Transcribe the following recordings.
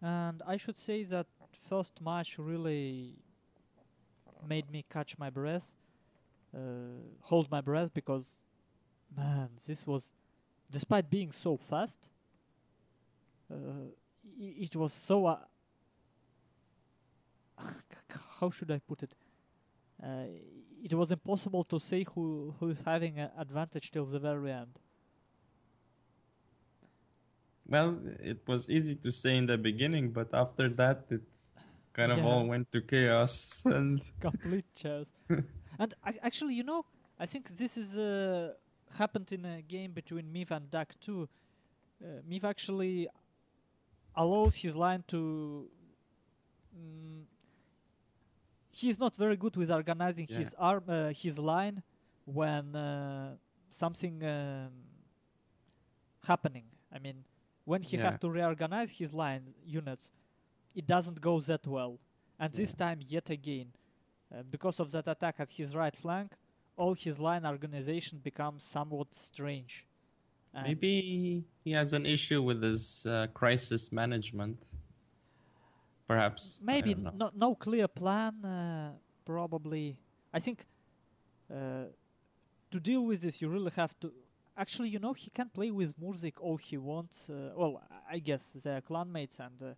And I should say that first match really made me catch my breath, hold my breath, because man, this was, despite being so fast, it was so. How should I put it? It was impossible to say who's having an advantage till the very end. Well, it was easy to say in the beginning, but after that, it kind of Yeah, all went to chaos. And complete chaos. And actually, I think this is happened in a game between Miv and Dak too. Miv actually allows his line to. Mm, he's not very good with organizing yeah, his line when something happening. I mean, when he yeah, have to reorganize his line units, it doesn't go that well. And yeah. this time, yet again, because of that attack at his right flank, all his line organization becomes somewhat strange. And Maybe he has an issue with his crisis management. Perhaps, I maybe don't know. no clear plan. Probably, I think to deal with this, you really have to. Actually, he can play with Murzik all he wants. Well, I guess they're clanmates, and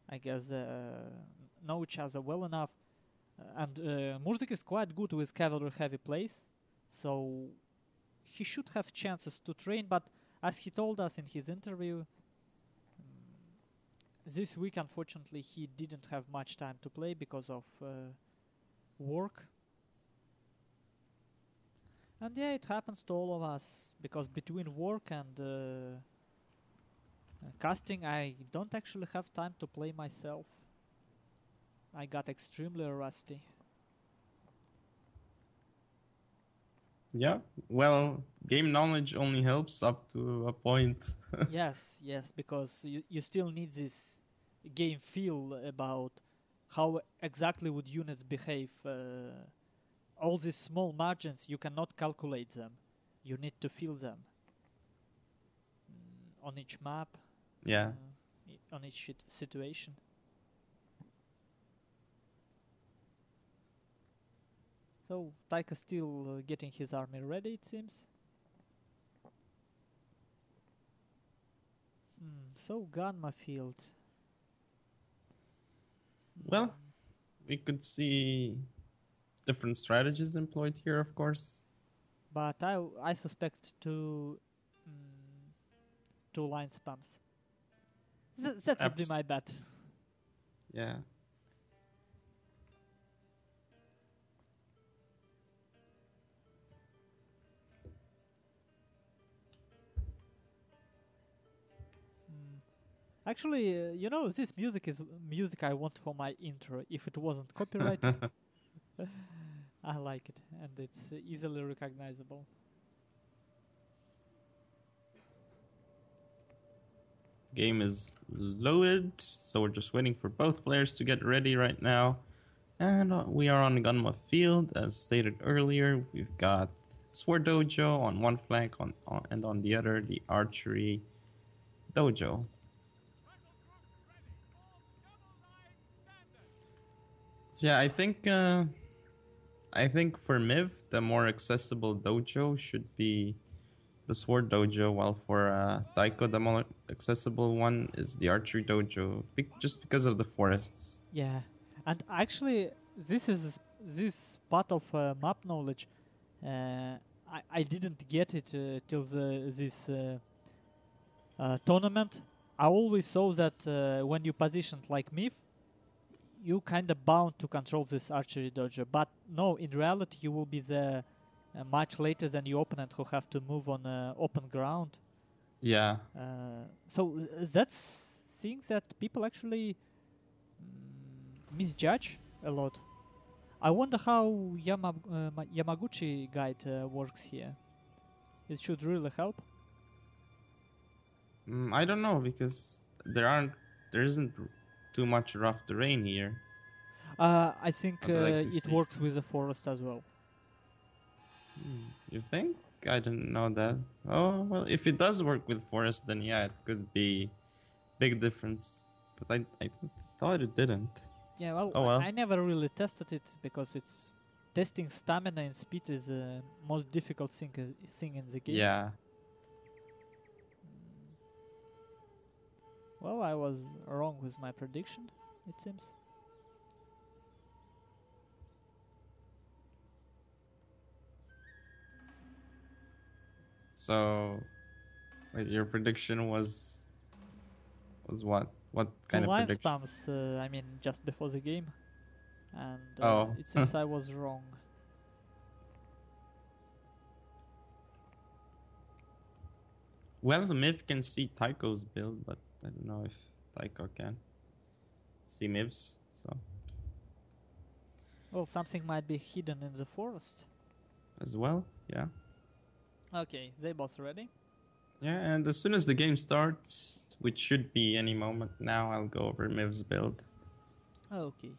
I guess they know each other well enough. And Murzik is quite good with cavalry heavy plays, so he should have chances to train. But as he told us in his interview, this week, unfortunately, he didn't have much time to play because of work. And yeah, it happens to all of us because between work and casting, I don't actually have time to play myself. I got extremely rusty. Yeah, well, game knowledge only helps up to a point. Yes, because you still need this game feel about how exactly would units behave. All these small margins, you cannot calculate them. You need to feel them on each map, Yeah. on each situation. So Taika still getting his army ready, it seems. So Gunma field. Well, we could see different strategies employed here, of course. But I suspect mm, two line spams. That would be my Apps. bet. Yeah. Actually, this music is music I want for my intro. If it wasn't copyrighted, I like it, and it's easily recognizable. Game is loaded, so we're just waiting for both players to get ready right now. And we are on Gunma Field, as stated earlier. We've got Sword Dojo on one flank, and on the other, the Archery Dojo. So yeah, I think for Miv, the more accessible dojo should be the Sword Dojo, while for Taiko, the more accessible one is the Archery Dojo, just because of the forests. Yeah, and actually, this part of map knowledge. I didn't get it till this tournament. I always saw that when you positioned like Mif, you kind of bound to control this archery dodger. But no, in reality, you will be there much later than your opponent who have to move on open ground. Yeah, So that's things that people actually misjudge a lot. I wonder how Yamaguchi guide works here. It should really help. I don't know because there isn't too much rough terrain here. I think Not that I can it see. works with the forest as well. You think? I didn't know that. Oh well, if it does work with forest, then yeah, it could be big difference. but I thought it didn't. Yeah, well, Oh well. I never really tested it because it's testing stamina and speed is the most difficult thing in the game. Yeah. Well, I was wrong with my prediction, it seems. So, wait, your prediction was what? What kind of Line prediction? spams, I mean, just before the game. And Oh. it seems I was wrong. Well, Miv can see Taiko's build, but I don't know if Taiko can see Miv's. So Well, something might be hidden in the forest. as well, yeah. Okay, they both ready. Yeah, and as soon as the game starts, which should be any moment now, I'll go over Miv's build. Okay.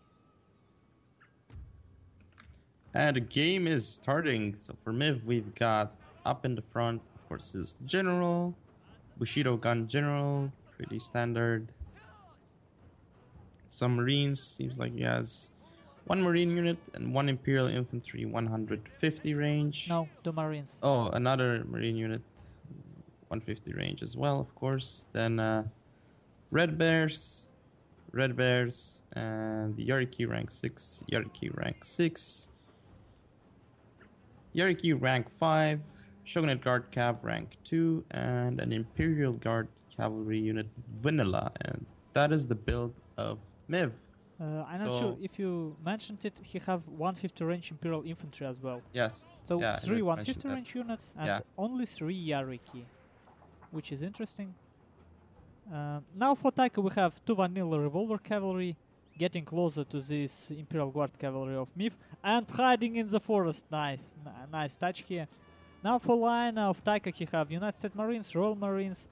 And the game is starting. So for Miv, we've got up in the front, of course, is General, Bushido Gun General, pretty standard. Some Marines, seems like he has one Marine unit and one Imperial Infantry, 150 range. No, 2 Marines. Oh, another Marine unit, 150 range as well, of course. Then Red Bears, and the Yariki rank 6, Yariki rank 6, Yariki rank 5, Shogunate Guard Cav rank 2, and an Imperial Guard Cavalry unit vanilla. And that is the build of Miv. I'm not sure if you mentioned it, he have 150 range Imperial Infantry as well. Yes. So yeah, 3 I 150 mentioned that. range units and Yeah. only 3 Yariki, which is interesting. Now for Taiko we have 2 vanilla revolver cavalry getting closer to this Imperial Guard cavalry of Miv and hiding in the forest. Nice, nice touch here. Now for line of Taiko he have United States Marines, Royal Marines,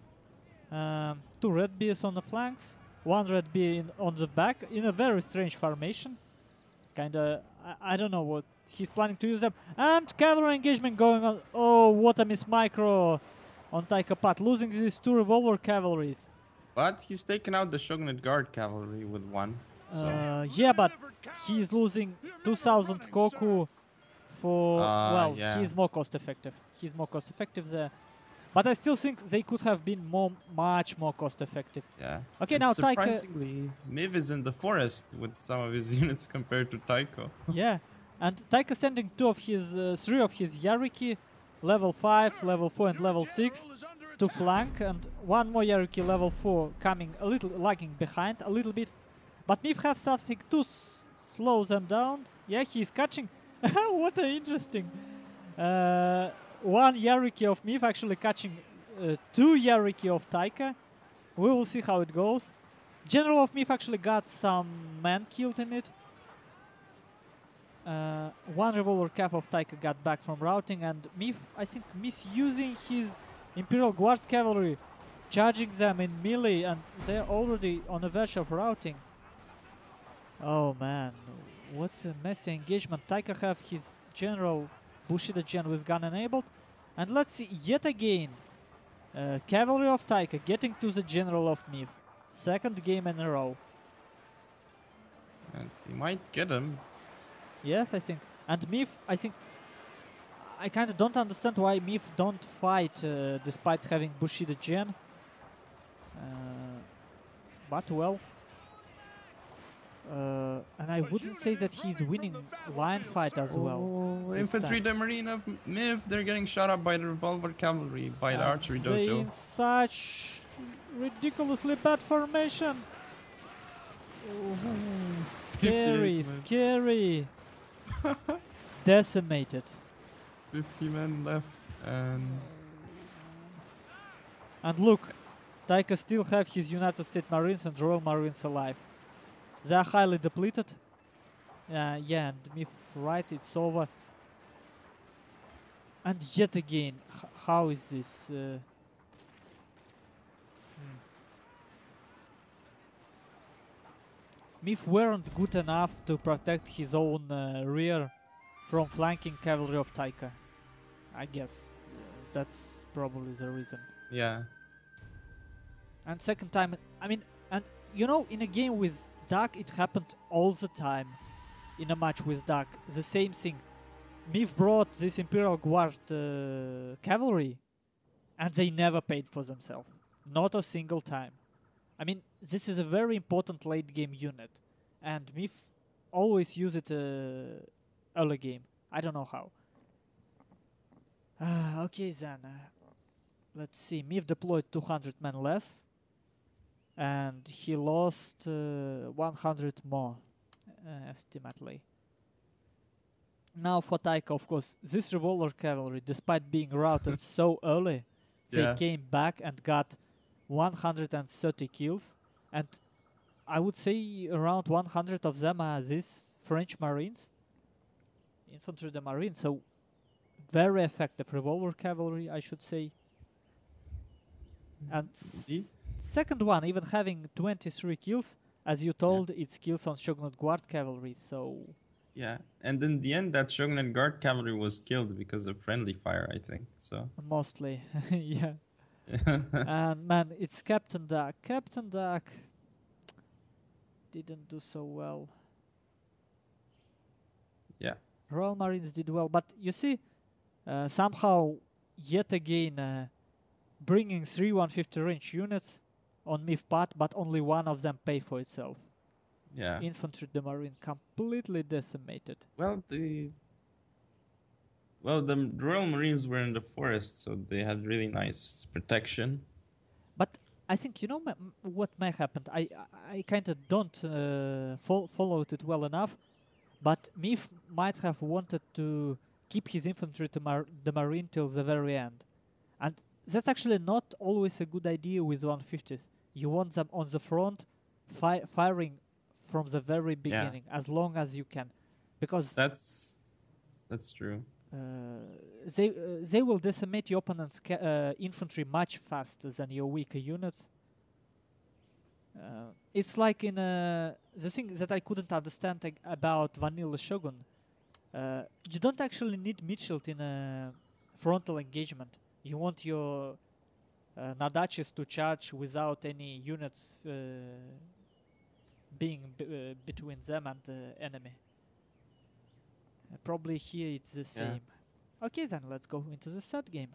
2 Red Bears on the flanks, 1 Red Bear on the back in a very strange formation. Kinda, I don't know what he's planning to use them. And cavalry engagement going on. Oh, what a miss micro on Taiko Pat, losing these 2 revolver cavalries. But he's taken out the Shogunate Guard Cavalry with 1. So. Yeah, but he's losing 2000 Koku for, well, yeah. he's more cost effective. He's more cost effective there. But I still think they could have been much more cost effective. Yeah. Okay, and now Taiko. surprisingly, Miv is in the forest with some of his units compared to Taiko. Yeah, and Taiko sending 3 of his Yariki, level 5, level 4 and level 6 to flank, and 1 more Yariki level 4 coming a little, lagging behind a little bit. But Miv have something to slow them down. Yeah, he's catching. What a interesting. 1 Yariki of Miv actually catching 2 Yariki of Taika. We will see how it goes. General of Miv actually got some men killed in it. 1 revolver cav of Taika got back from routing, and Miv, I think, misusing his Imperial Guard cavalry, charging them in melee, and they're already on the verge of routing. Oh man, what a messy engagement. Taika have his general Bushido Gen with gun enabled, and let's see yet again. Cavalry of Taika getting to the general of Miv. Second game in a row. And he might get him. Yes, I think. And Miv, I think, I kind of don't understand why Miv don't fight despite having Bushido Gen. But well. And I wouldn't say that he's winning line fight as well. Infantry, the Marine of Miv, they're getting shot up by the Revolver Cavalry, by the Archery They Dojo. in such ridiculously bad formation. Ooh, scary, 58 men. scary. Decimated. 50 men left, and look, Taika still have his United States Marines and Royal Marines alive. They are highly depleted. Yeah, and Miv right, it's over. And yet again, how is this? Miv weren't good enough to protect his own rear from flanking cavalry of Taika. I guess that's probably the reason. yeah. And second time, I mean, And you know, in a game with Dark, it happened all the time. In a match with Dark, the same thing. Miv brought this Imperial Guard cavalry, and they never paid for themselves. Not a single time. I mean, this is a very important late game unit, and Miv always use it early game. I don't know how. Okay then, let's see. Miv deployed 200 men less, and he lost 100 more, estimately. Now for Taiko, of course, this revolver cavalry, despite being routed so early, they came back and got 130 kills, and I would say around 100 of them are these French Marines, infantry de marine, so very effective revolver cavalry, I should say. And second one, even having 23 kills, as you told, it's kills on Shogunate Guard cavalry, so... Yeah, and in the end, that Shogunate Guard cavalry was killed because of friendly fire, I think, so... Mostly, yeah. And man, it's Captain Dark. Captain Dark didn't do so well. Yeah. Royal Marines did well, but you see, somehow, yet again, bringing 3 150 range units on Miv part, but only one of them pay for itself. Yeah. Infantry de Marine completely decimated. Well, the Royal Marines were in the forest, so they had really nice protection. But I think, you know what may happen? I kind of don't followed it well enough, but Miv might have wanted to keep his infantry to the Marine till the very end. And that's actually not always a good idea with 150s. You want them on the front, firing from the very beginning, as long as you can, because that's true. They will decimate your opponent's infantry much faster than your weaker units. It's like in the thing that I couldn't understand about Vanilla Shogun. You don't actually need Mitchell in a frontal engagement. You want your Nadachis to charge without any units being between them and the enemy. Probably here it's the same. Okay then, let's go into the third game.